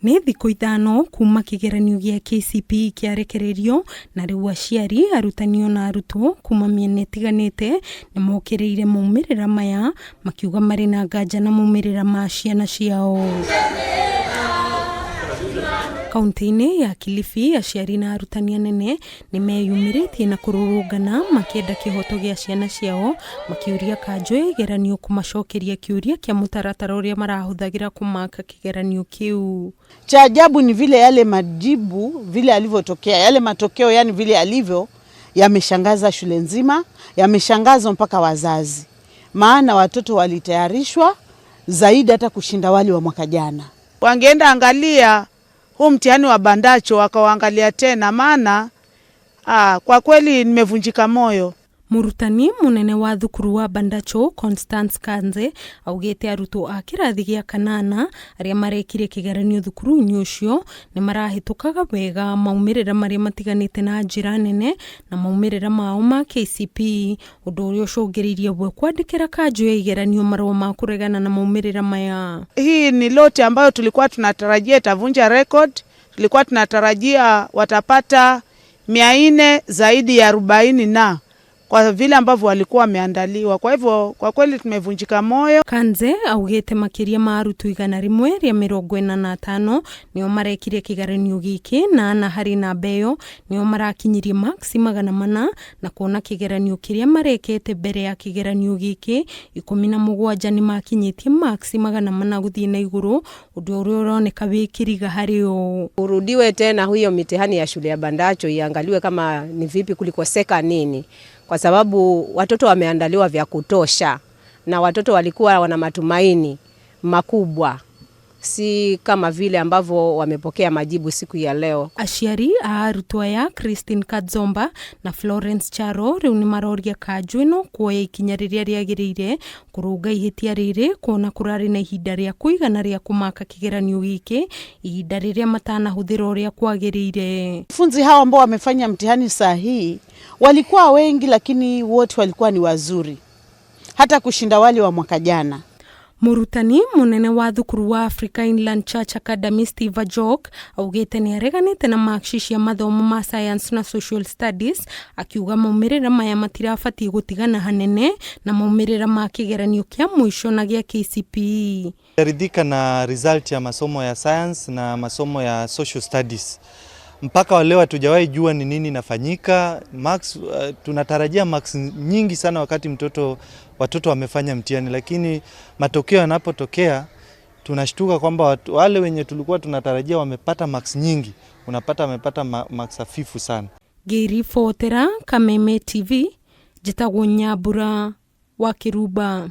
Nĩ thikũ ithano kuma kĩgeranio gĩa KCPE kĩarekererio na rĩu aciari, arutani na arutwo kuma mĩena ĩtiganĩte nĩ mokĩrĩire maumĩrĩra maya makiuga marĩ na nganja na maumĩrĩra ma ciana ciao. Kaunti-inĩ ya Kilifi, aciari na arutani anene nĩ meyumĩrĩtie na kũrũrũngana makĩenda kĩhoto gĩa ciana ciao, makiuria kanjũ igeranio kumacokeria kiuria kia mũtaratara ũrĩa marahũthagĩra kumaka kĩgeranio kĩu. Cha ajabu ni vile yale majibu vile alivyotokea, yale matokeo yani vile alivyo yameshangaza shule nzima, yameshangaza mpaka wazazi. Maana watoto walitayarishwa zaidi hata kushinda wale wa mwaka jana. Wangeenda angalia huu mtihani wa Bandacho wakaangalia tena, maana kwa kweli nimevunjika moyo. Murutani munene wa thukuru wa Bandacho, Constance Kanze, augĩte arutwo a kĩrathi gĩa kanana arĩa marekire kĩgeranio thukuru-inĩ ũcio nĩ marahĩtũkaga wega maumĩrĩra marĩa matiganĩte na njĩra nene na maumĩrĩra mao ma KCPE, ũndũ ũrĩa ũcũngĩrĩirie bwe kwandĩkĩra kanjũ ya igeranio marũa ma kũregana na maumĩrĩra maya. Hii ni lote ambayo tulikuwa tunatarajia itavunja record. Tulikuwa tunatarajia watapata 400 zaidi ya 40 na kwa vile ambavyo walikuwa wameandaliwa. Kwa hivyo kwa kweli tumevunjika moyo. Kanze augĩte makĩria ma arutwo 145 nĩo marekire kĩgeranio gĩkĩ na harĩ namba ĩyo nĩo marakinyirie max 400 na kuona kĩgeranio kĩrĩa marekete mbere ya kĩgeranio gĩkĩ 17 nĩ makinyĩtie max 400 gũthiĩ na igũrũ, ũndũ ũrĩa ũroneka wĩ kĩriga harĩ o. Urudiwe tena huyo mitihani ya shule ya Bandacho iangaliwe kama ni vipi kulikoseka nini, kwa sababu watoto wameandaliwa vya kutosha na watoto walikuwa wana matumaini makubwa, si kama vile ambavyo wamepokea majibu siku ya leo. Aciari a arutwo ya Christine Kadzomba na Florence Charo rĩu nĩ maroria kanjũ ĩno kuoya ikinya rĩrĩa rĩagĩrĩire kũrũnga ihĩtia rĩrĩ, kuona kũrarĩ na ihinda rĩa kũigana rĩa kumaka kĩgeranio gĩkĩ, ihinda rĩrĩa matanahũthĩra ũrĩa kwagĩrĩire. Wanafunzi hao ambao wamefanya mtihani sahihi walikuwa wengi, lakini wote walikuwa ni wazuri hata kushinda wale wa mwaka jana. Murutani munene wa thukuru wa Africa Inland Church Academy Steve Ajok augĩte nĩ areganĩte na maksi cia mathomo ma science na social studies, akiuga maumĩrĩra maya matirabatie gũtigana hanene na maumĩrĩra ma kĩgeranio kĩa mũico na gĩa KCPE. Ridhika na result ya masomo ya science na masomo ya social studies. Mpaka leo hatujawahi jua ni nini inafanyika. Max tunatarajia max nyingi sana wakati watoto wamefanya mtihani, lakini matokeo yanapotokea tunashtuka kwamba wale wenye tulikuwa tunatarajia wamepata max nyingi, unapata wamepata max hafifu sana. Ngĩribotera Kameme TV, njĩtagwo Nyambura wa Kiruba.